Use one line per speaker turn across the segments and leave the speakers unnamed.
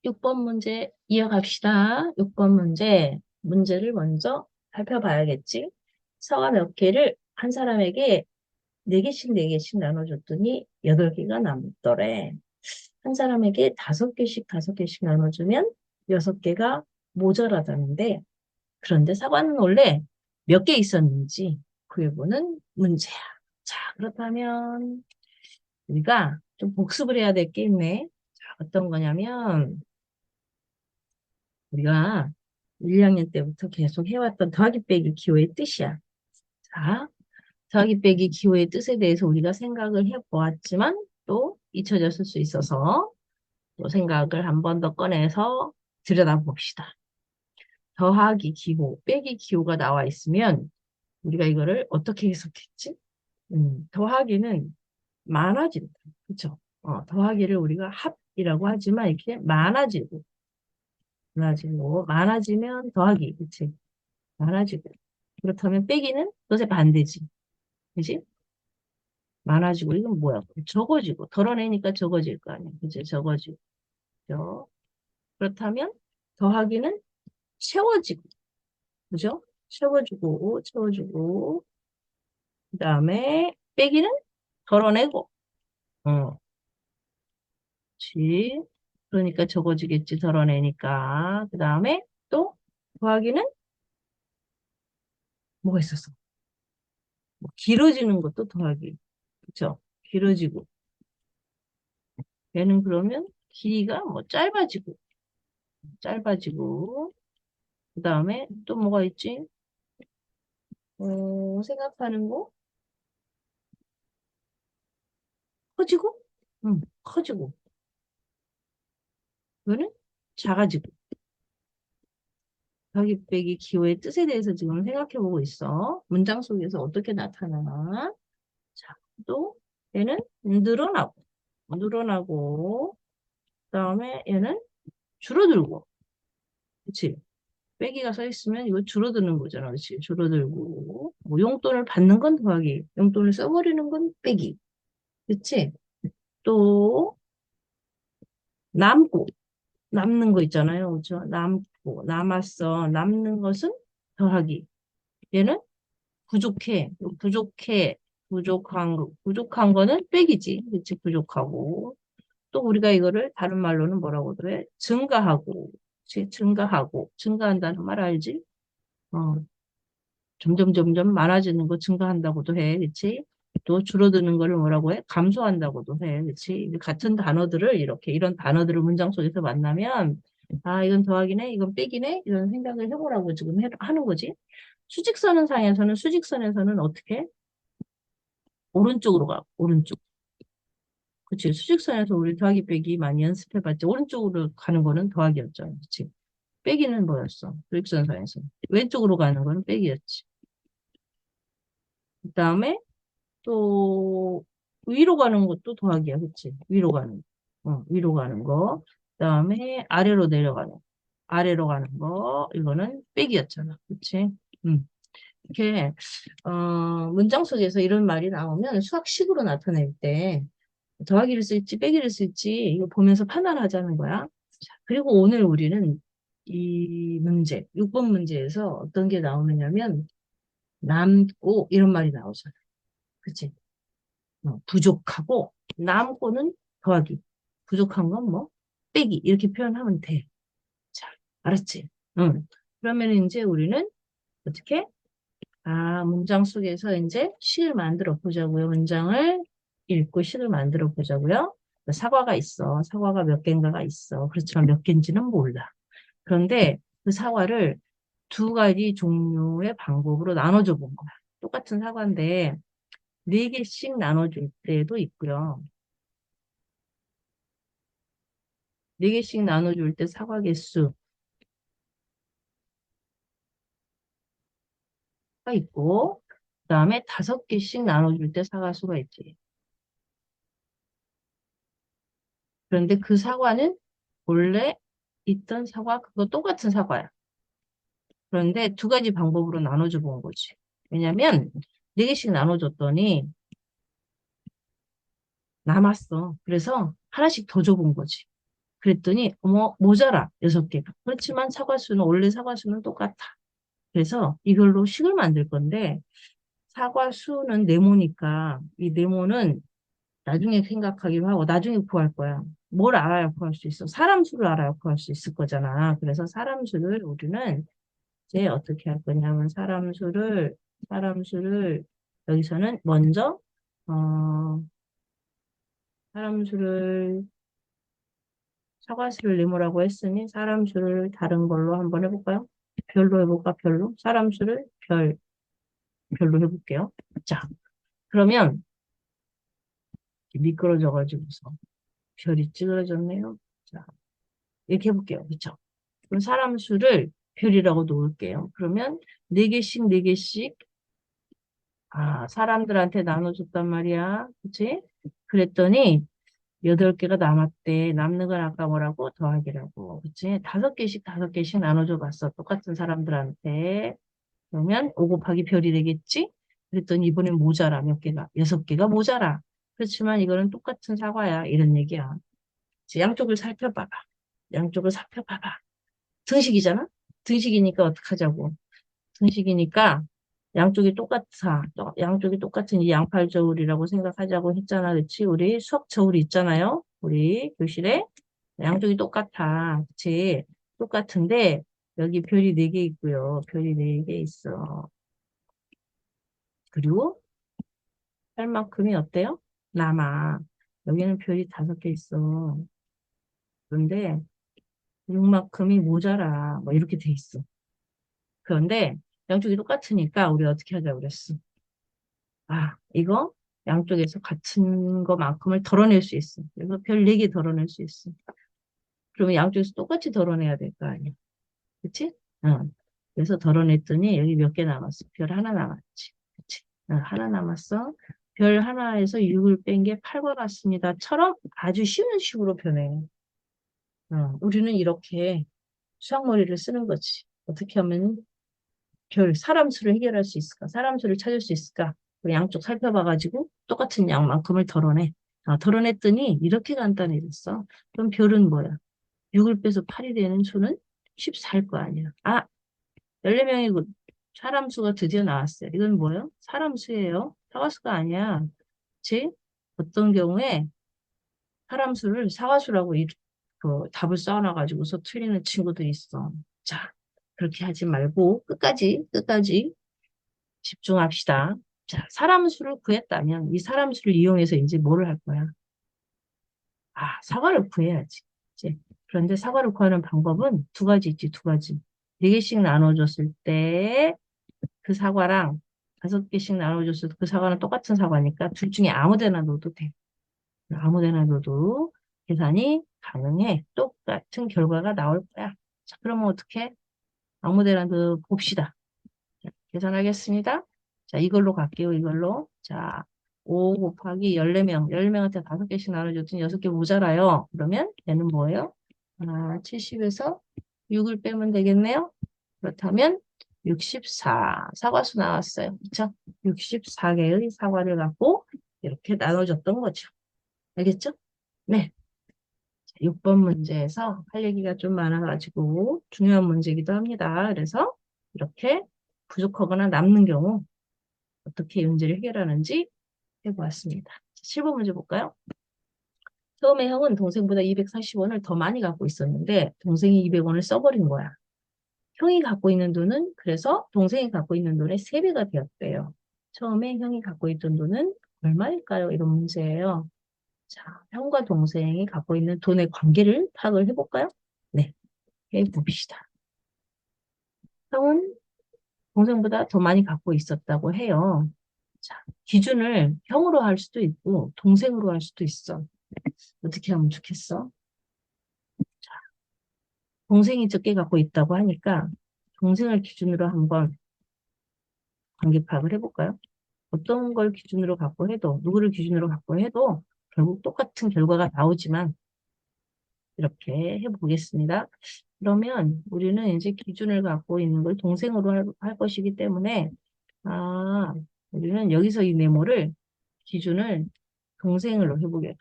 6번 문제 이어갑시다. 6번 문제를 먼저 살펴봐야겠지. 서가 몇 개를 한 사람에게 4개씩 나눠줬더니 8개가 남더래. 한 사람에게 5개씩 나눠주면 6개가 모자라다는데, 그런데 사과는 원래 몇 개 있었는지 구해보는 문제야. 자, 그렇다면 우리가 좀 복습을 해야 될 게 있네. 자, 어떤 거냐면 우리가 1학년 때부터 계속 해왔던 더하기 빼기 기호의 뜻이야. 자, 더하기 빼기 기호의 뜻에 대해서 우리가 생각을 해보았지만 또 잊혀졌을 수 있어서 또 생각을 한 번 더 꺼내서 들여다봅시다. 더하기 기호, 빼기 기호가 나와 있으면 우리가 이거를 어떻게 해석했지? 더하기는 많아진다. 그쵸? 더하기를 우리가 합이라고 하지만 이렇게 많아지면 더하기, 그치? 많아지고. 그렇다면 빼기는 그것의 반대지. 그지? 많아지고, 이건 뭐야? 적어지고. 덜어내니까 적어질 거 아니야. 그치? 적어지고. 그죠? 그렇다면 더하기는 채워지고. 그죠? 채워주고. 그 다음에 빼기는 덜어내고. 어, 그치? 그러니까 적어지겠지. 덜어내니까. 그 다음에 또 더하기는 뭐가 있었어? 뭐 길어지는 것도 더하기. 그쵸? 길어지고. 얘는 그러면 길이가 뭐 짧아지고, 그 다음에 또 뭐가 있지? 생각하는 거? 커지고? 응, 커지고. 이거는 작아지고. 더하기 빼기 기호의 뜻에 대해서 지금 생각해보고 있어. 문장 속에서 어떻게 나타나나? 자, 또 얘는 늘어나고, 그 다음에 얘는 줄어들고. 그치? 빼기가 써 있으면 이거 줄어드는 거잖아. 그치? 줄어들고. 뭐 용돈을 받는 건 더하기. 용돈을 써버리는 건 빼기. 그치? 또 남고. 남는 거 있잖아요. 그죠? 남는 것은 더하기. 얘는 부족한 거는 빼기지. 그치? 부족하고. 또 우리가 이거를 다른 말로는 뭐라고도 해? 증가하고. 그치? 증가한다는 말 알지? 어, 점점 많아지는 거 증가한다고도 해. 그치? 또 줄어드는 거를 뭐라고 해? 감소한다고도 해. 그치? 같은 단어들을 이런 단어들을 문장 속에서 만나면, 아, 이건 더하기네, 이건 빼기네, 이런 생각을 해보라고 지금 하는 거지. 수직선에서는 어떻게? 오른쪽으로 가, 오른쪽. 그치? 수직선에서 우리 더하기 빼기 많이 연습해봤지. 오른쪽으로 가는 거는 더하기였죠. 그치? 빼기는 뭐였어? 수직선상에서. 왼쪽으로 가는 거는 빼기였지. 그 다음에 또 위로 가는 것도 더하기야, 그치? 위로 가는 거. 그다음에 아래로 가는 거, 이거는 빼기였잖아, 그치? 음. 이렇게 문장 속에서 이런 말이 나오면 수학식으로 나타낼 때 더하기를 쓸지 빼기를 쓸지 이거 보면서 판단하자는 거야. 자, 그리고 오늘 우리는 이 문제, 6번 문제에서 어떤 게 나오느냐면 남고 이런 말이 나오잖아. 그치? 부족하고 남고는 더하기. 부족한 건 뭐? 빼기. 이렇게 표현하면 돼. 자, 알았지? 응. 그러면 이제 우리는 어떻게? 아, 문장 속에서 이제 시를 만들어 보자고요. 문장을 읽고 시를 만들어 보자고요. 사과가 있어. 사과가 몇 개인가가 있어. 그렇지만 몇 개인지는 몰라. 그런데 그 사과를 두 가지 종류의 방법으로 나눠줘 본 거야. 똑같은 사과인데 네 개씩 나눠줄 때도 있고요. 네 개씩 나눠줄 때 사과 개수가 있고, 그 다음에 5개씩 나눠줄 때 사과 수가 있지. 그런데 그 사과는 원래 있던 사과, 그거 똑같은 사과야. 그런데 두 가지 방법으로 나눠줘 본 거지. 왜냐면, 네 개씩 나눠줬더니 남았어. 그래서 하나씩 더 줘 본 거지. 그랬더니 어머 모자라 6개가. 그렇지만 사과수는 원래 사과수는 똑같아. 그래서 이걸로 식을 만들 건데 사과수는 네모니까 이 네모는 나중에 생각하기로 하고 나중에 구할 거야. 뭘 알아야 구할 수 있어? 사람 수를 알아야 구할 수 있을 거잖아. 그래서 사람 수를 우리는 이제 어떻게 할 거냐면 사람 수를 여기서는 먼저 어 사람 수를 사과수를 네모라고 했으니 사람 수를 다른 걸로 한번 해볼까요? 별로 해볼까? 별로? 사람 수를 별로 해볼게요. 자, 그러면 미끄러져가지고서 별이 찌그러졌네요. 자, 이렇게 해볼게요. 그쵸? 그럼 사람 수를 별이라고 놓을게요. 그러면 네개씩네개씩 사람들한테 나눠줬단 말이야. 그치? 그랬더니 8개가 남았대. 남는 건 아까 뭐라고? 더하기라고. 그치? 5개씩 나눠줘 봤어. 똑같은 사람들한테. 그러면 5 곱하기 별이 되겠지? 그랬더니 이번엔 모자라. 몇 개가? 6개가 모자라. 그렇지만 이거는 똑같은 사과야. 이런 얘기야. 이제 양쪽을 살펴봐봐. 양쪽을 살펴봐봐. 등식이잖아? 등식이니까 어떡하자고. 등식이니까 양쪽이 똑같아. 양쪽이 똑같은 이 양팔 저울이라고 생각하자고 했잖아. 그치? 우리 수학 저울이 있잖아요. 우리 교실에. 양쪽이 똑같아. 그치? 똑같은데 여기 별이 4개 있고요. 별이 4개 있어. 그리고 할 만큼이 어때요? 남아. 여기는 별이 5개 있어. 그런데 이만큼이 모자라. 뭐 이렇게 돼 있어. 그런데 양쪽이 똑같으니까 우리 어떻게 하자고 그랬어. 이거 양쪽에서 같은 것만큼을 덜어낼 수 있어. 그래서 별 4개 덜어낼 수 있어. 그러면 양쪽에서 똑같이 덜어내야 될 거 아니야. 그치? 응. 그래서 덜어냈더니 여기 몇 개 남았어. 별 하나 남았지. 그치? 응, 하나 남았어. 별 하나에서 6을 뺀 게 8과 같습니다.처럼 아주 쉬운 식으로 변해. 우리는 이렇게 수학머리를 쓰는 거지. 어떻게 하면 사람 수를 해결할 수 있을까? 사람 수를 찾을 수 있을까? 우리 양쪽 살펴봐가지고 똑같은 양만큼을 덜어내. 덜어냈더니 이렇게 간단해졌어. 그럼 별은 뭐야? 6을 빼서 8이 되는 수는 14일 거 아니야. 14명이고 사람 수가 드디어 나왔어요. 이건 뭐예요? 사람 수예요. 사과수가 아니야. 그치? 어떤 경우에 사람 수를 사과수라고 그 답을 써놔가지고서 틀리는 친구도 있어. 자, 그렇게 하지 말고 끝까지 집중합시다. 자, 사람 수를 구했다면 이 사람 수를 이용해서 이제 뭐를 할 거야? 사과를 구해야지. 이제 그런데 사과를 구하는 방법은 2가지 있지, 2가지. 4개씩 나눠줬을 때 그 사과랑 5개씩 나눠줬을 때 그 사과는 똑같은 사과니까 둘 중에 아무 데나 넣어도 돼. 아무 데나 넣어도 계산이 가능해. 똑같은 결과가 나올 거야. 자, 그러면 어떻게? 아무 데나 넣어 봅시다. 계산하겠습니다. 자, 이걸로 갈게요, 이걸로. 자, 5 곱하기 14명. 14명한테 5개씩 나눠줬더니 6개 모자라요. 그러면 얘는 뭐예요? 70에서 6을 빼면 되겠네요. 그렇다면 64. 사과수 나왔어요. 그쵸? 64개의 사과를 갖고 이렇게 나눠줬던 거죠. 알겠죠? 네. 6번 문제에서 할 얘기가 좀 많아가지고 중요한 문제이기도 합니다. 그래서 이렇게 부족하거나 남는 경우 어떻게 문제를 해결하는지 해보았습니다. 7번 문제 볼까요? 처음에 형은 동생보다 240원을 더 많이 갖고 있었는데 동생이 200원을 써버린 거야. 형이 갖고 있는 돈은 그래서 동생이 갖고 있는 돈의 3배가 되었대요. 처음에 형이 갖고 있던 돈은 얼마일까요? 이런 문제예요. 자, 형과 동생이 갖고 있는 돈의 관계를 파악을 해볼까요? 네, 해봅시다. 형은 동생보다 더 많이 갖고 있었다고 해요. 자, 기준을 형으로 할 수도 있고 동생으로 할 수도 있어. 어떻게 하면 좋겠어? 동생이 적게 갖고 있다고 하니까 동생을 기준으로 한번 관계 파악을 해볼까요? 어떤 걸 기준으로 갖고 해도 누구를 기준으로 갖고 해도 결국 똑같은 결과가 나오지만 이렇게 해보겠습니다. 그러면 우리는 이제 기준을 갖고 있는 걸 동생으로 할 것이기 때문에 아, 우리는 여기서 이 네모를 기준을 동생으로 해보게.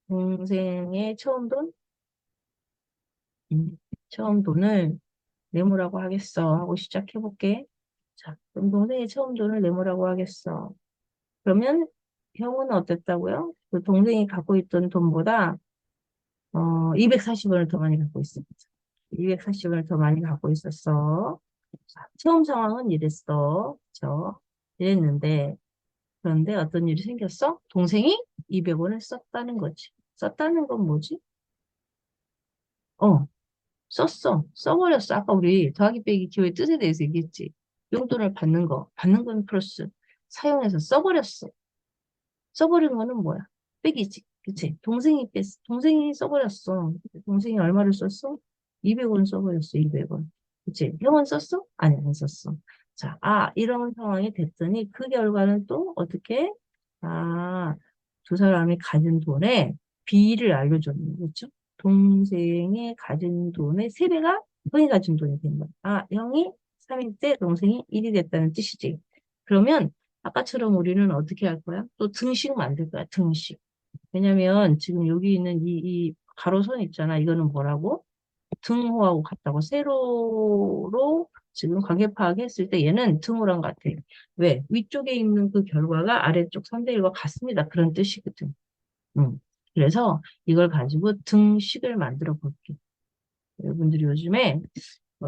동생의 처음 돈 처음 돈을 내모라고 하겠어 하고 시작해볼게. 자, 그럼 동생이 처음 돈을 내모라고 하겠어. 그러면 형은 어땠다고요? 그 동생이 갖고 있던 돈보다 240원을 더 많이 갖고 있어. 240원을 더 많이 갖고 있었어. 자, 처음 상황은 이랬어. 그쵸? 이랬는데, 그런데 어떤 일이 생겼어? 동생이 200원을 썼다는 거지. 썼다는 건 뭐지? 어, 썼어. 써버렸어. 아까 우리 더하기 빼기 기호의 뜻에 대해서 얘기했지. 용돈을 받는 거. 받는 건 플러스. 사용해서 써버렸어. 써버린 거는 뭐야? 빼기지. 그치? 동생이 뺐어. 동생이 써버렸어. 동생이 얼마를 썼어? 200원 써버렸어. 200원. 그치? 형은 썼어? 아니, 안 썼어. 자, 이런 상황이 됐더니 그 결과는 또 어떻게? 아, 두 사람이 가진 돈의 비를 알려줬는 거죠. 동생이 가진 돈의 세배가 형이 가진 돈이 된 거야. 형이 3일 때 동생이 1이 됐다는 뜻이지. 그러면 아까처럼 우리는 어떻게 할 거야? 또 등식 만들 거야, 등식. 왜냐면 지금 여기 있는 이 가로선 있잖아. 이거는 뭐라고? 등호하고 같다고. 세로로 지금 관계 파악했을 때 얘는 등호랑 같아. 왜? 위쪽에 있는 그 결과가 아래쪽 3대 1과 같습니다. 그런 뜻이거든. 그래서 이걸 가지고 등식을 만들어 볼게. 여러분들이 요즘에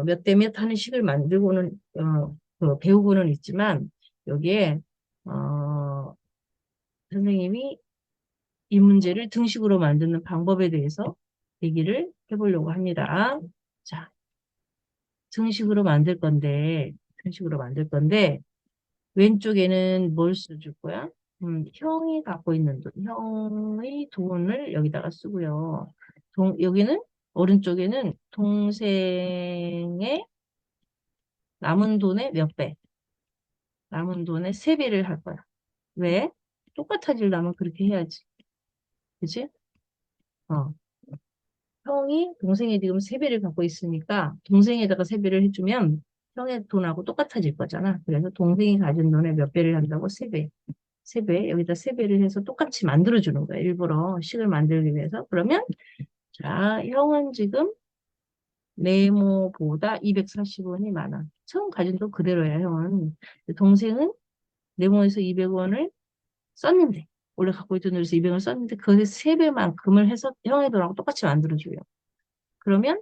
몇 대 몇 하는 식을 만들고는, 배우고는 있지만, 여기에, 어, 선생님이 이 문제를 등식으로 만드는 방법에 대해서 얘기를 해보려고 합니다. 자, 등식으로 만들 건데, 왼쪽에는 뭘 써줄 거야? 형이 갖고 있는 돈, 형의 돈을 여기다가 쓰고요. 여기는, 오른쪽에는 동생의 남은 돈의 몇 배, 남은 돈의 세 배를 할 거야. 왜? 똑같아지려면 그렇게 해야지. 그치? 어. 형이 동생이 지금 세 배를 갖고 있으니까 동생에다가 세 배를 해주면 형의 돈하고 똑같아질 거잖아. 그래서 동생이 가진 돈의 몇 배를 한다고 세 배. 세 배, 여기다 세 배를 해서 똑같이 만들어주는 거야. 일부러 식을 만들기 위해서. 그러면, 자, 형은 지금 네모보다 240원이 많아. 처음 가진 돈 그대로야, 형은. 동생은 네모에서 200원을 썼는데, 원래 갖고 있던 돈에서 200원을 썼는데, 그것의 세 배만큼을 해서 형의 돈하고 똑같이 만들어줘요. 그러면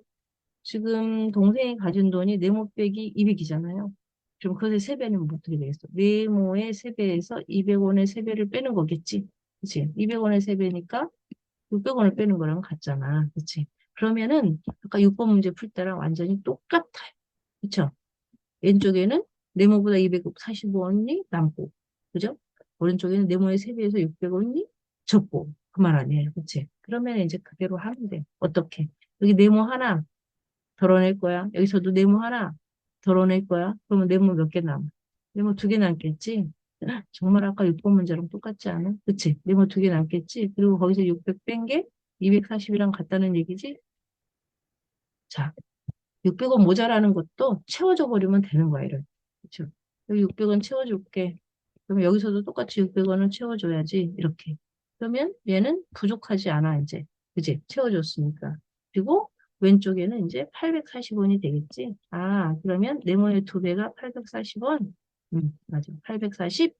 지금 동생이 가진 돈이 네모 빼기 200이잖아요. 그럼 그것의 세 배는 뭐 어떻게 되겠어? 네모의 세 배에서 200원의 세 배를 빼는 거겠지. 그치? 200원의 세 배니까 600원을 빼는 거랑 같잖아. 그치? 그러면은 아까 6번 문제 풀 때랑 완전히 똑같아요. 그쵸? 왼쪽에는 네모보다 245원이 남고, 그죠? 오른쪽에는 네모의 3배에서 600원이 적고, 그 말 아니에요. 그치? 그러면 이제 그대로 하면 돼. 어떻게? 여기 네모 하나 덜어낼 거야. 여기서도 네모 하나 덜어낼 거야. 그러면 네모 몇 개 남아? 네모 두 개 남겠지? 정말 아까 6번 문제랑 똑같지 않아? 그치? 네모 두 개 남겠지? 그리고 거기서 600 뺀 게 240이랑 같다는 얘기지? 자, 600원 모자라는 것도 채워줘 버리면 되는 거야, 이럴 때. 그쵸? 여기 600원 채워줄게. 그럼 여기서도 똑같이 600원을 채워줘야지, 이렇게. 그러면 얘는 부족하지 않아, 이제. 그지? 채워줬으니까. 그리고 왼쪽에는 이제 840원이 되겠지? 그러면 네모의 두 배가 840원? 맞아. 840.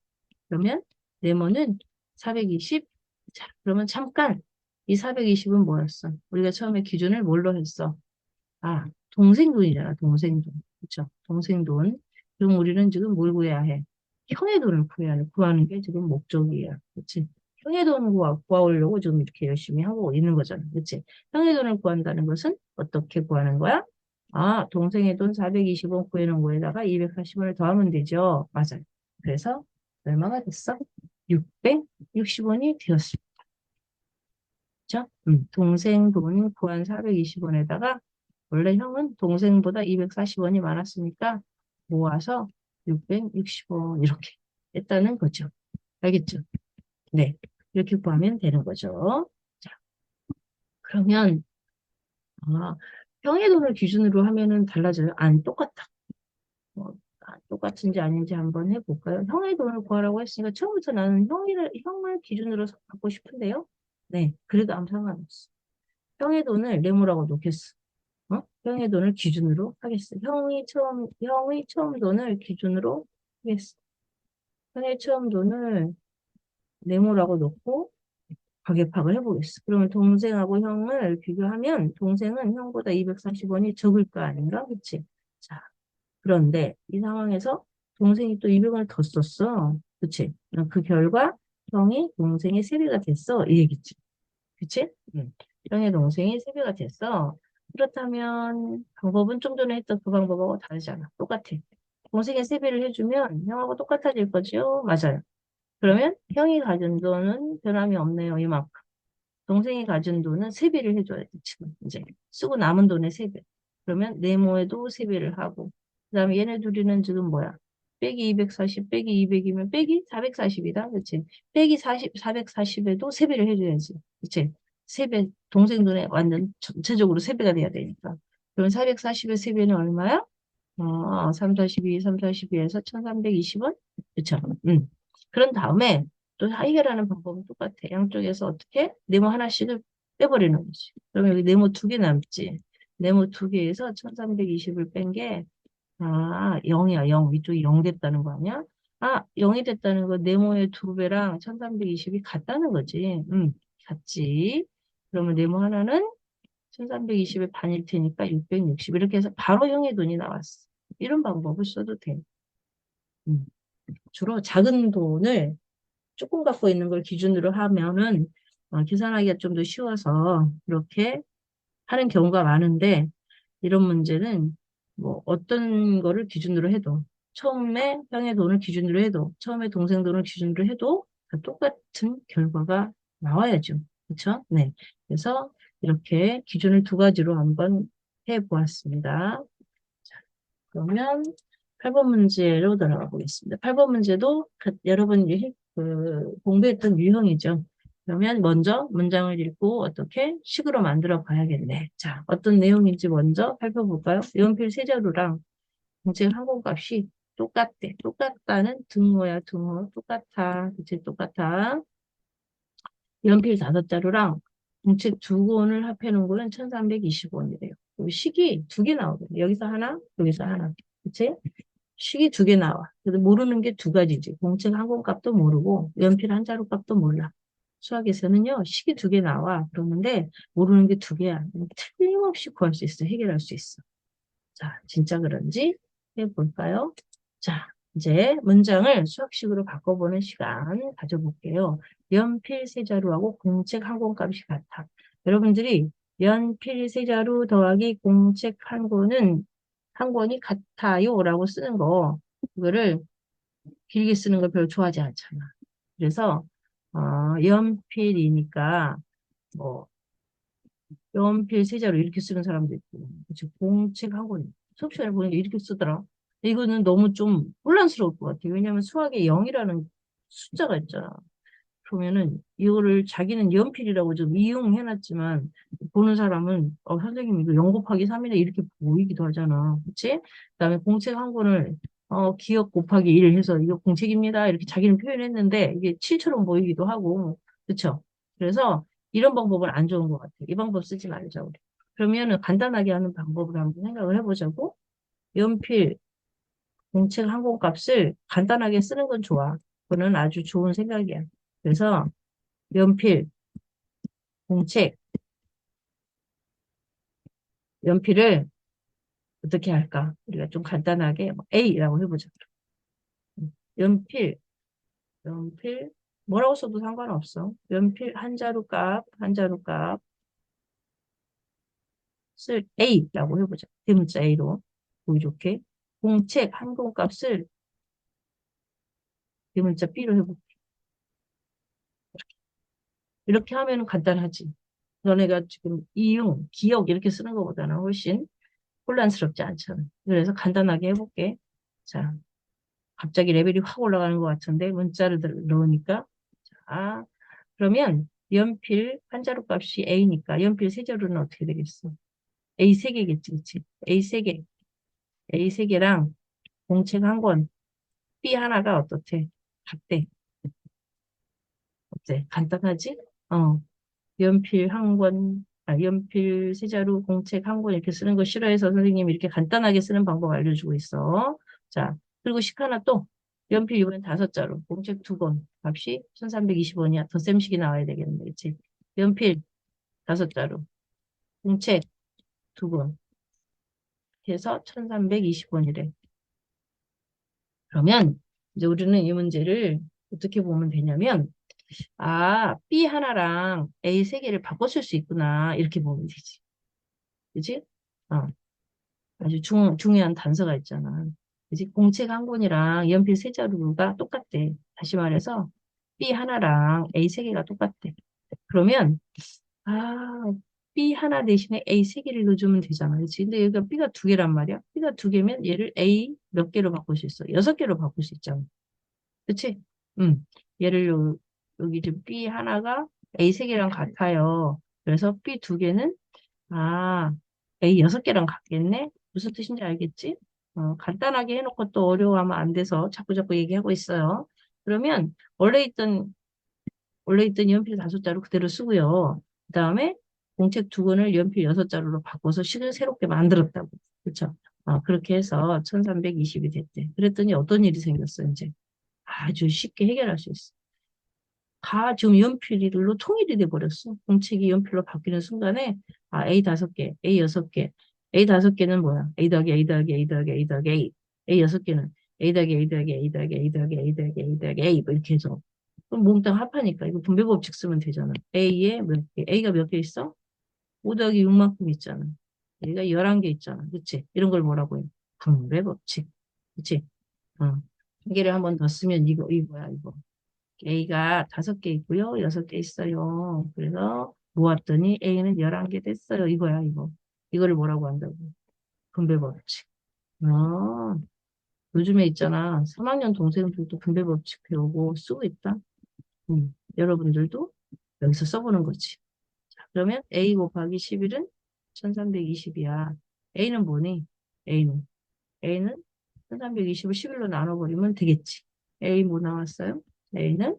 그러면 네모는 420. 자, 그러면 잠깐. 이 420은 뭐였어? 우리가 처음에 기준을 뭘로 했어? 동생 돈이잖아, 동생 돈. 그쵸? 동생 돈. 그럼 우리는 지금 뭘 구해야 해? 형의 돈을 구하는 게 지금 목적이야. 그치? 형의 돈을 구하려고 지금 이렇게 열심히 하고 있는 거잖아. 그치? 형의 돈을 구한다는 것은 어떻게 구하는 거야? 동생의 돈 420원 구해놓은 거에다가 240원을 더하면 되죠. 맞아요. 그래서 얼마가 됐어? 660원이 되었어. 그죠? 동생 돈 구한 420원에다가 원래 형은 동생보다 240원이 많았으니까 모아서 660원 이렇게 했다는 거죠. 알겠죠? 네. 이렇게 구하면 되는 거죠. 자, 그러면 아, 형의 돈을 기준으로 하면은 달라져요? 안 똑같아. 똑같은지 아닌지 한번 해볼까요? 형의 돈을 구하라고 했으니까 처음부터 나는 형을 기준으로 갖고 싶은데요. 네. 그래도 아무 상관없어. 형의 돈을 네모라고 놓겠어. 형의 돈을 기준으로 하겠어. 형의 처음 돈을 기준으로 하겠어. 형의 처음 돈을 네모라고 놓고 가격팍을 해보겠어. 그러면 동생하고 형을 비교하면 동생은 형보다 240원이 적을 거 아닌가? 그치? 자, 그런데 이 상황에서 동생이 또 200원을 더 썼어. 그치? 그럼 그 결과 형이 동생의 3배가 됐어. 이 얘기지. 그치? 응. 형의 동생이 3배가 됐어. 그렇다면 방법은 좀 전에 했던 그 방법하고 다르잖아. 똑같아. 동생의 3배를 해주면 형하고 똑같아질 거죠? 맞아요. 그러면 형이 가진 돈은 변함이 없네요. 이만큼. 동생이 가진 돈은 3배를 해줘야 돼, 지금. 이제. 쓰고 남은 돈의 3배. 그러면 네모에도 3배를 하고. 그 다음에 얘네 둘이는 지금 뭐야? 빼기 240, 빼기 200이면 빼기 440이다. 그치? 빼기 40, 440에도 3배를 해줘야지. 그치? 3배, 동생 돈에 완전 전체적으로 3배가 돼야 되니까. 그럼 440의 3배는 얼마야? 3, 42, 3, 42에서 1320원? 그쵸? 그런 다음에 또 해결하는 방법은 똑같아. 양쪽에서 어떻게? 네모 하나씩을 빼버리는 거지. 그러면 여기 네모 2개 남지. 네모 2개에서 1320을 뺀 게, 0이야, 0. 위쪽이 0 됐다는 거 아니야? 0이 됐다는 거 네모의 2배랑 1320이 같다는 거지. 같지. 그러면 네모 하나는 1320의 반일 테니까 660. 이렇게 해서 바로 형의 돈이 나왔어. 이런 방법을 써도 돼. 음. 주로 작은 돈을 조금 갖고 있는 걸 기준으로 하면은 계산하기가 좀 더 쉬워서 그렇게 하는 경우가 많은데 이런 문제는 뭐 어떤 거를 기준으로 해도 처음에 형의 돈을 기준으로 해도 처음에 동생 돈을 기준으로 해도 다 똑같은 결과가 나와야죠. 그렇죠? 네. 그래서 이렇게 기준을 2가지로 한번 해보았습니다. 그러면 8번 문제로 돌아가 보겠습니다. 8번 문제도 여러분이 공부했던 유형이죠. 그러면 먼저 문장을 읽고 어떻게 식으로 만들어 봐야겠네. 자, 어떤 내용인지 먼저 살펴볼까요? 연필 세 자루랑 공책 항공값이 똑같대. 똑같다는 등호야, 등호. 똑같아. 그치, 똑같아. 연필 5자루랑 공책 2권을 합해놓은 거는 1320원이래요. 식이 2개 나오거든요. 여기서 하나, 여기서 하나. 그치? 식이 2개 나와. 그래도 모르는 게 2가지지. 공책 한 권값도 모르고 연필 한 자루 값도 몰라. 수학에서는요, 식이 2개 나와. 그러는데 모르는 게 2개야. 틀림없이 구할 수 있어. 해결할 수 있어. 자, 진짜 그런지 해볼까요? 자, 이제 문장을 수학식으로 바꿔보는 시간 가져볼게요. 연필 세 자루하고 공책 한 권값이 같아. 여러분들이 연필 세 자루 더하기 공책 한 권이 같아요 라고 쓰는 거, 이거를 길게 쓰는 걸 별로 좋아하지 않잖아. 그래서 연필이니까 뭐 연필 세자로 이렇게 쓰는 사람도 있고, 그치? 공책 학원. 수업 시간에 보니까 이렇게 쓰더라. 이거는 너무 좀 혼란스러울 것 같아요. 왜냐하면 수학에 0이라는 숫자가 있잖아. 그러면은 이거를 자기는 연필이라고 좀 이용해놨지만 보는 사람은 선생님 이거 0 곱하기 3이네 이렇게 보이기도 하잖아. 그치? 그다음에 공책 한 권을 기억 곱하기 1 해서 이거 공책입니다. 이렇게 자기는 표현했는데 이게 7처럼 보이기도 하고. 그쵸? 그래서 이런 방법은 안 좋은 것 같아. 이 방법 쓰지 말자 우리. 그러면은 간단하게 하는 방법을 한번 생각을 해보자고. 연필 공책 한 권 값을 간단하게 쓰는 건 좋아. 그거는 아주 좋은 생각이야. 그래서 연필, 공책, 연필을 어떻게 할까? 우리가 좀 간단하게 뭐 A라고 해보자. 연필, 연필, 뭐라고 써도 상관없어. 연필 한 자루 값을 A라고 해보자. 대문자 A로 보기 좋게. 공책 한 권 값을 대문자 B로 해볼게. 이렇게 하면 간단하지. 너네가 지금 이용, 기억 이렇게 쓰는 것보다는 훨씬 혼란스럽지 않잖아. 그래서 간단하게 해볼게. 자, 갑자기 레벨이 확 올라가는 것 같은데 문자를 넣으니까 그러면 연필 한 자루 값이 A니까 연필 세 자루는 어떻게 되겠어? A 세 개겠지, 그치? A 세 개, A 세 개랑 공책 한 권, B 하나가 어떻대? 같대. 어때? 간단하지? 연필 한 권, 연필, 세자루, 공책, 한 권 이렇게 쓰는 거 싫어해서 선생님이 이렇게 간단하게 쓰는 방법 알려주고 있어. 자, 그리고 식 하나 또. 연필 이번엔 5자루, 공책 2권. 값이 1320원이야. 덧셈식이 나와야 되겠네. 그치? 연필 5자루, 공책 2권. 해서 1320원이래. 그러면 이제 우리는 이 문제를 어떻게 보면 되냐면, B 하나랑 A 3개를 바꿔 쓸 수 있구나. 이렇게 보면 되지. 그지? 어. 아주 중요한 단서가 있잖아. 그지? 공책 한 권이랑 연필 세 자루가 똑같대. 다시 말해서 B 하나랑 A 세 개가 똑같대. 그러면 아 B 하나 대신에 A 세 개를 넣어주면 되잖아. 그렇지? 근데 여기가 B가 2개란 말이야. B가 2개면 얘를 A 몇 개로 바꿀 수 있어? 6개로 바꿀 수 있잖아. 그치? 응. 얘를 여기 지금 B 하나가 A 세 개랑 같아요. 그래서 B 2개는 아, A 6개랑 같겠네? 무슨 뜻인지 알겠지? 간단하게 해놓고 또 어려워하면 안 돼서 자꾸자꾸 얘기하고 있어요. 그러면 원래 있던 연필 5자루 그대로 쓰고요. 그 다음에 공책 2권을 연필 6자루로 바꿔서 식을 새롭게 만들었다고. 그렇죠? 그렇게 해서 1320이 됐대. 그랬더니 어떤 일이 생겼어, 이제. 아주 쉽게 해결할 수 있어. 다 지금 연필로 통일이 돼 버렸어. 공책이 연필로 바뀌는 순간에 A 5개, A 6개, A 5개는 뭐야? A 더하기 A 더하기 A 더하기 A 더하기 A, A 6개는 A 더하기 A 더하기 A 더하기 A 더하기 A 더하기 A 더하기 A 뭐 이렇게 해서 그럼 몽땅 합하니까 이거 분배 법칙 쓰면 되잖아. A에 몇 개? A가 몇 개 있어? 5 더하기 6만큼 있잖아. A가 11개 있잖아. 그치? 이런 걸 뭐라고 해? 분배 법칙. 그치? 어. 한 개를 한 번 더 쓰면 이거야, 이거. A가 5개 있고요. 6개 있어요. 그래서 모았더니 A는 11개 됐어요. 이거야, 이거. 이거를 뭐라고 한다고? 분배 법칙. 아, 요즘에 있잖아. 3학년 동생들도 분배 법칙 배우고 쓰고 있다. 여러분들도 여기서 써보는 거지. 자, 그러면 A 곱하기 11은 1320이야. A는 뭐니? A는 1320을 11로 나눠버리면 되겠지. A 뭐 나왔어요? A는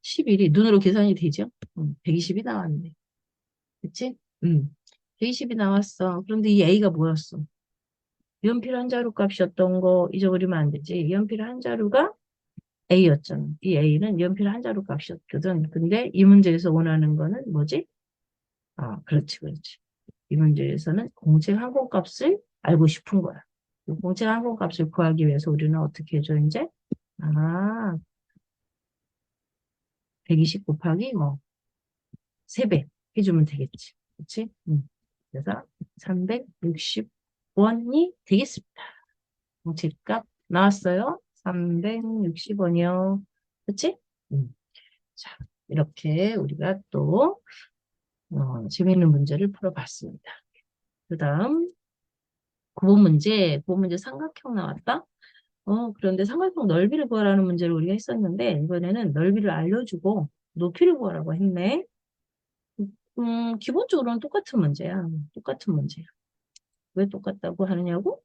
11이 눈으로 계산이 되죠? 120이 나왔네. 그치? 120이 나왔어. 그런데 이 A가 뭐였어? 연필 한 자루 값이었던 거 잊어버리면 안 되지. 연필 한 자루가 A였잖아. 이 A는 연필 한 자루 값이었거든. 근데 이 문제에서 원하는 거는 뭐지? 그렇지, 그렇지. 이 문제에서는 공책 한 권 값을 알고 싶은 거야. 이 공책 한 권 값을 구하기 위해서 우리는 어떻게 해줘, 이제? 아, 120 곱하기 뭐, 3배 해주면 되겠지. 그치? 그래서 360원이 되겠습니다. 공책값 나왔어요. 360원이요. 그치? 음. 자, 이렇게 우리가 또 재미있는 문제를 풀어봤습니다. 그 다음 9번 문제 삼각형 나왔다. 그런데 삼각형 넓이를 구하라는 문제를 우리가 했었는데 이번에는 넓이를 알려주고 높이를 구하라고 했네. 기본적으로는 똑같은 문제야. 똑같은 문제야. 왜 똑같다고 하느냐고?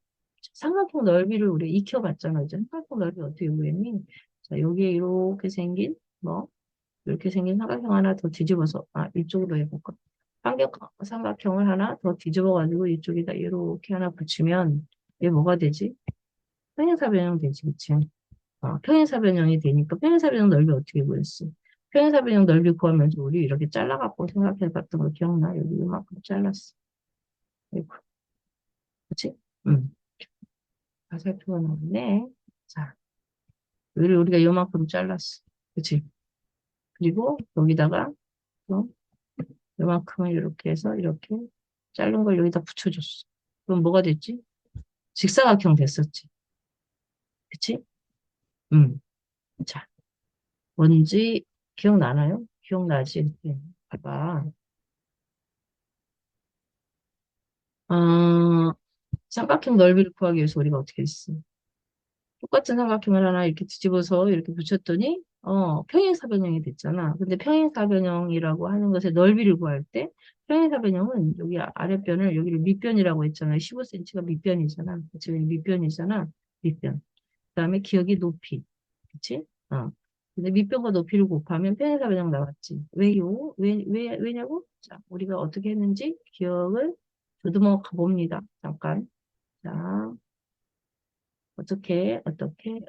삼각형 넓이를 우리 익혀봤잖아. 이제 삼각형 넓이 어떻게 구했니? 자, 여기에 이렇게 생긴, 뭐, 이렇게 생긴 삼각형 하나 더 뒤집어서, 이쪽으로 해볼까? 삼각형을 하나 더 뒤집어가지고 이쪽에다 이렇게 하나 붙이면, 이게 뭐가 되지? 평행사변형 되지, 그치? 평행사변형이 되니까 평행사변형 넓이 어떻게 구했어? 평행사변형 넓이 구하면서 우리 이렇게 잘라갖고 생각해봤던 거 기억나? 여기 이만큼 잘랐어. 아이고, 그치? 응. 화살표가 나오네. 자, 여기를 우리가 요만큼 잘랐어. 그치? 그리고 여기다가 또 요만큼을 이렇게 해서 이렇게 자른 걸 여기다 붙여줬어. 그럼 뭐가 됐지? 직사각형 됐었지. 그치? 음. 자, 뭔지 기억나나요? 기억나지? 네. 봐봐. 어, 삼각형 넓이를 구하기 위해서 우리가 어떻게 했어? 똑같은 삼각형을 하나 이렇게 뒤집어서 이렇게 붙였더니 평행사변형이 됐잖아. 근데 평행사변형이라고 하는 것의 넓이를 구할 때 평행사변형은 여기 아랫변을 여기를 밑변이라고 했잖아. 15cm가 밑변이잖아. 그치? 밑변이잖아. 밑변. 그다음에 기억이 높이. 그치? 어. 근데 밑변과 높이를 곱하면 편의사 변형 나왔지. 왜요? 왜냐고? 자, 우리가 어떻게 했는지 기억을 더듬어 가봅니다. 잠깐. 자,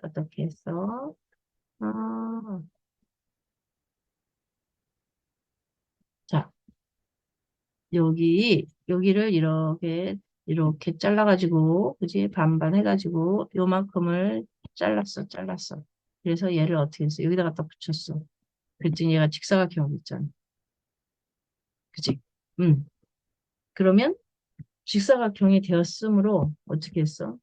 어떻게 했어? 아, 자, 여기를 이렇게 잘라가지고, 그지? 반반 해가지고, 요만큼을 잘랐어. 그래서 얘를 어떻게 했어? 여기다 갖다 붙였어. 그랬더니 얘가 직사각형이 있잖아. 그지? 음. 그러면 직사각형이 되었으므로 어떻게 했어?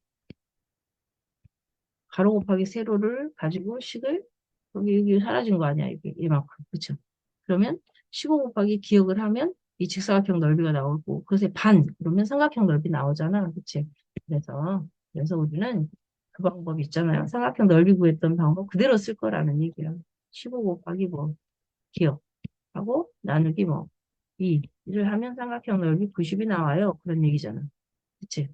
가로 곱하기 세로를 가지고 식을 여기 사라진 거 아니야 이게 이만큼 그쵸? 그러면 15 곱하기 기억을 하면 이 직사각형 넓이가 나오고 그것의 반 그러면 삼각형 넓이 나오잖아 그치? 그래서 우리는 그 방법 있잖아요 삼각형 넓이 구했던 방법 그대로 쓸 거라는 얘기야 15 곱하기 뭐 기억하고 나누기 뭐 2를 하면 삼각형 넓이 90이 나와요 그런 얘기잖아 그치?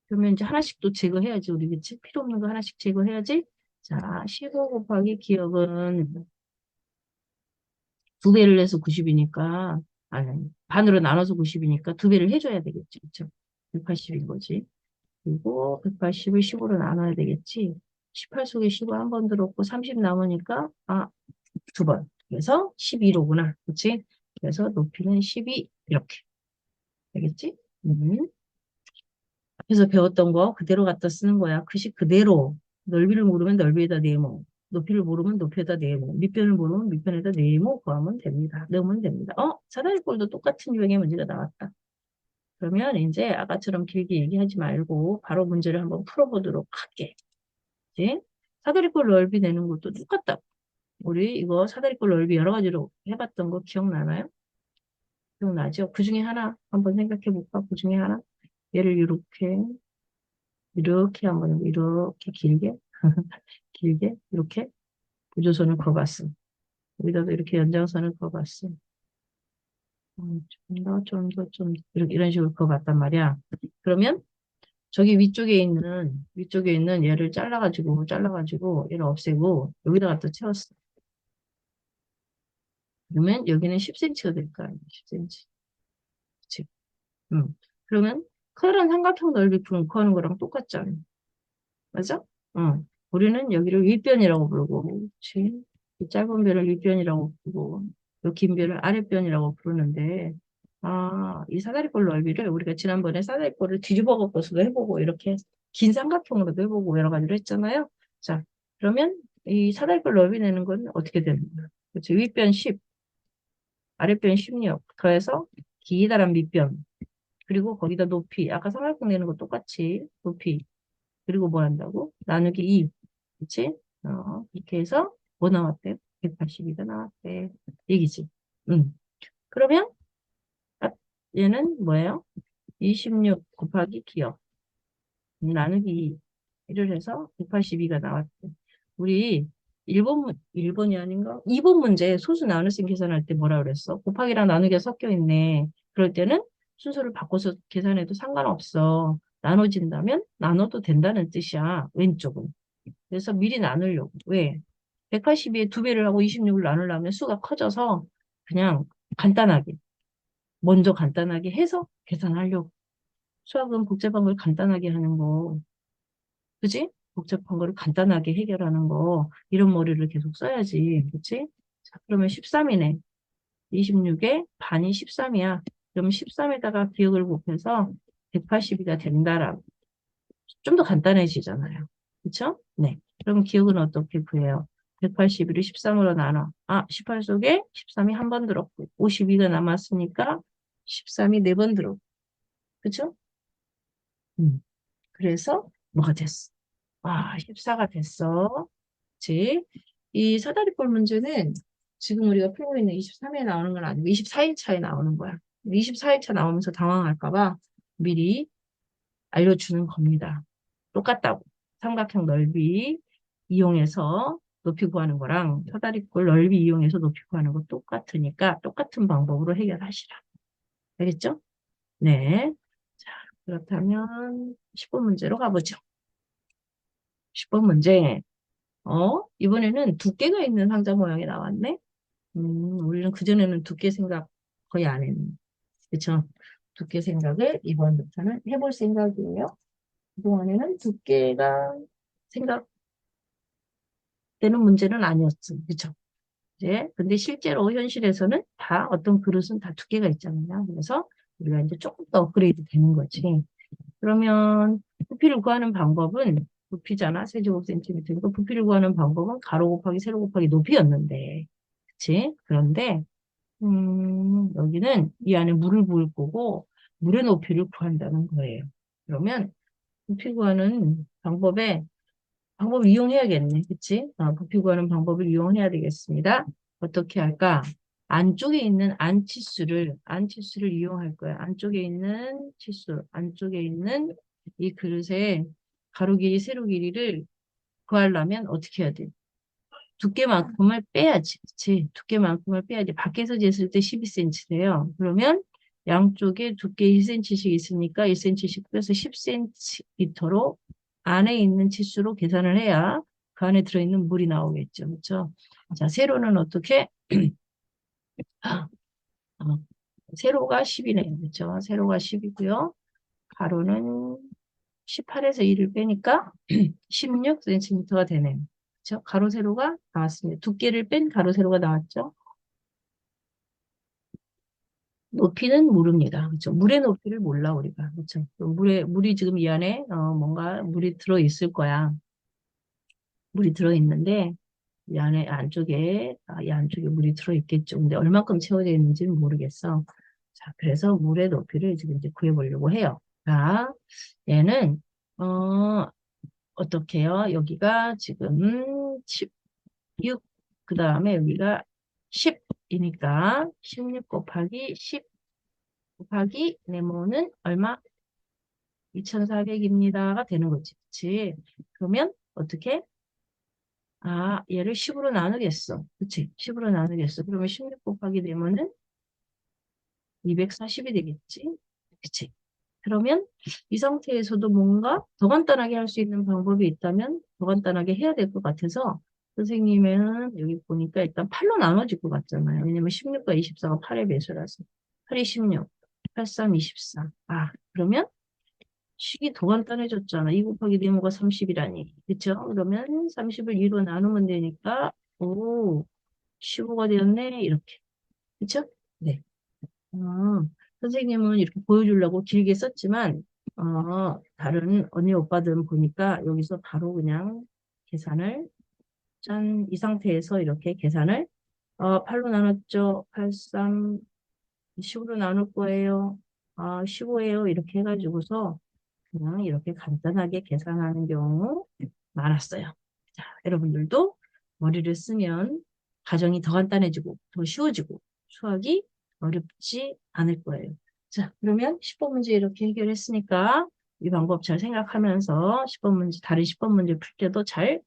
그러면 이제 하나씩 또 제거해야지, 우리, 그치? 필요 없는 거 하나씩 제거해야지. 자, 15 곱하기 기억은 두 배를 해서 90이니까, 아니, 반으로 나눠서 90이니까 두 배를 해줘야 되겠지, 그쵸? 180인 거지. 그리고 180을 15로 나눠야 되겠지. 18 속에 15 한 번 들었고 30 남으니까, 두 번. 그래서 12로구나. 그치? 그래서 높이는 12, 이렇게. 되겠지? 음. 앞에서 배웠던 거 그대로 갖다 쓰는 거야. 글씨 그대로. 넓이를 모르면 넓이에다 네모. 높이를 모르면 높이에다 네모. 밑변을 모르면 밑변에다 네모 구하면 됩니다. 넣으면 됩니다. 사다리꼴도 똑같은 유형의 문제가 나왔다. 그러면 이제 아까처럼 길게 얘기하지 말고 바로 문제를 한번 풀어보도록 할게. 이제 사다리꼴 넓이 내는 것도 똑같다. 우리 이거 사다리꼴 넓이 여러 가지로 해봤던 거 기억나나요? 기억나죠? 그 중에 하나 한번 생각해 볼까? 그 중에 하나. 얘를 이렇게 한번 이렇게 길게 이렇게 구조선을 그어봤어. 여기다도 이렇게 연장선을 그어봤어. 좀 더 이렇게 이런 식으로 그어봤단 말이야. 그러면 저기 위쪽에 있는 얘를 잘라가지고 얘를 없애고 여기다가 또 채웠어. 그러면 여기는 10cm가 될 거야. 10cm. 그치? 그러면 커다란 삼각형 넓이 구하는 거랑 똑같잖아. 맞아? 응. 우리는 여기를 윗변이라고 부르고, 그치? 이 짧은 변을 윗변이라고 부르고, 이 긴 변을 아랫변이라고 부르는데, 이 사다리꼴 넓이를 우리가 지난번에 사다리꼴을 뒤집어 갖고서도 해보고, 이렇게 긴 삼각형으로도 해보고, 여러 가지로 했잖아요. 자, 그러면 이 사다리꼴 넓이 내는 건 어떻게 되는 거야? 그치? 윗변 10, 아랫변 16, 더해서 기다란 밑변, 그리고 거기다 높이, 아까 삼각형 내는 거 똑같이, 높이, 그리고 뭐 한다고? 나누기 2. 그치? 이렇게 해서 뭐 나왔대? 182가 나왔대. 얘기지. 그러면 아, 얘는 뭐예요? 26 곱하기 기억 나누기 2. 를 해서 182가 나왔대. 우리 1번이 아닌가? 2번 문제 소수 나눗셈 계산할 때 뭐라 그랬어? 곱하기랑 나누기가 섞여 있네. 그럴 때는 순서를 바꿔서 계산해도 상관없어. 나눠진다면 나눠도 된다는 뜻이야. 왼쪽은. 그래서 미리 나누려고. 왜? 182에 두 배를 하고 26을 나누려면 수가 커져서 그냥 간단하게, 먼저 간단하게 해서 계산하려고. 수학은 복잡한 걸 간단하게 하는 거. 그지? 복잡한 거를 간단하게 해결하는 거. 이런 머리를 계속 써야지. 그치? 자, 그러면 13이네. 26에 반이 13이야. 그러면 13에다가 기억을 곱해서 180이가 된다라고. 좀 더 간단해지잖아요. 그쵸? 네. 그럼 기억은 어떻게 구해요? 181을 13으로 나눠. 18 속에 13이 한 번 들었고, 52가 남았으니까 13이 네 번 들었고. 그쵸? 음. 그래서 뭐가 됐어? 14가 됐어. 그치? 이 사다리꼴 문제는 지금 우리가 풀고 있는 23에 나오는 건 아니고 24일 차에 나오는 거야. 24일 차 나오면서 당황할까 봐 미리 알려주는 겁니다. 똑같다고. 삼각형 넓이 이용해서 높이 구하는 거랑 사다리꼴 넓이 이용해서 높이 구하는 거 똑같으니까 똑같은 방법으로 해결하시라. 알겠죠? 네. 자, 그렇다면 10번 문제로 가보죠. 10번 문제. 이번에는 두께가 있는 상자 모양이 나왔네. 우리는 그전에는 두께 생각 거의 안 했네. 그쵸? 두께 생각을 이번부터는 해볼 생각이에요. 그동안에는 두께가 생각되는 문제는 아니었어. 그쵸? 이제, 근데 실제로 현실에서는 다 어떤 그릇은 다 두께가 있잖아요. 그래서 우리가 이제 조금 더 업그레이드 되는 거지. 그러면 부피를 구하는 방법은 부피잖아. 세제곱센티미터니까 부피를 구하는 방법은 가로 곱하기 세로 곱하기 높이였는데. 그치? 그런데 여기는 이 안에 물을 부을 거고 물의 높이를 구한다는 거예요. 그러면 부피 구하는 방법을 이용해야겠네. 그치? 부피 구하는 방법을 이용해야 되겠습니다. 어떻게 할까? 안쪽에 있는 안치수를 이용할 거야. 안쪽에 있는 치수, 안쪽에 있는 이 그릇의 가로 길이, 세로 길이를 구하려면 어떻게 해야 돼? 두께만큼을 빼야지. 그치? 두께만큼을 빼야지. 밖에서 쟀을 때 12cm래요. 그러면 양쪽에 두께 1cm씩 있으니까 1cm씩 빼서 10cm로 안에 있는 치수로 계산을 해야 그 안에 들어있는 물이 나오겠죠. 그렇죠? 자, 세로는 어떻게? 어, 세로가 10이네요. 그렇죠? 세로가 10이고요. 가로는 18에서 2를 빼니까 16cm가 되네요. 그렇죠? 가로 세로가 나왔습니다. 두께를 뺀 가로 세로가 나왔죠. 높이는 모릅니다. 그렇죠? 물의 높이를 몰라 우리가. 그렇죠? 물이 지금 이 안에 뭔가 물이 들어 있을 거야. 물이 들어 있는데 이 안에 이 안쪽에 물이 들어 있겠죠. 근데 얼만큼 채워져 있는지는 모르겠어. 자, 그래서 물의 높이를 지금 이제 구해보려고 해요. 자, 얘는 어떻게 해요? 여기가 지금 16, 그 다음에 여기가 10이니까 16 곱하기 10 곱하기 네모는 얼마? 2400입니다가 되는 거지. 그치? 그러면 어떻게? 얘를 10으로 나누겠어. 그치? 10으로 나누겠어. 그러면 16 곱하기 네모는 240이 되겠지? 그치? 그러면 이 상태에서도 뭔가 더 간단하게 할 수 있는 방법이 있다면 더 간단하게 해야 될 것 같아서 선생님은 여기 보니까 일단 8로 나눠질 것 같잖아요. 왜냐면 16과 24가 8의 배수라서. 8이 16, 8, 3, 24. 그러면 식이 더 간단해졌잖아. 2 곱하기 네모가 30이라니. 그쵸? 그러면 30을 2로 나누면 되니까, 15가 되었네. 이렇게. 그쵸? 네. 어, 선생님은 이렇게 보여주려고 길게 썼지만, 다른 언니 오빠들은 보니까 여기서 바로 그냥 계산을, 짠, 이 상태에서 이렇게 계산을, 8로 나눴죠. 8, 3, 10으로 나눌 거예요. 15예요. 이렇게 해가지고서 그냥 이렇게 간단하게 계산하는 경우 많았어요. 자, 여러분들도 머리를 쓰면 가정이 더 간단해지고 더 쉬워지고 수학이 어렵지 않을 거예요. 자, 그러면 10번 문제 이렇게 해결했으니까 이 방법 잘 생각하면서 10번 문제, 다른 10번 문제 풀 때도 잘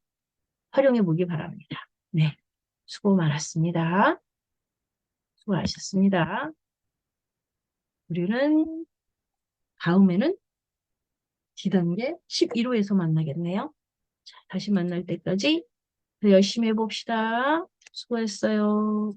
활용해 보기 바랍니다. 네, 수고 많았습니다. 수고하셨습니다. 우리는 다음에는 D단계 11호에서 만나겠네요. 자, 다시 만날 때까지 더 열심히 해봅시다. 수고했어요.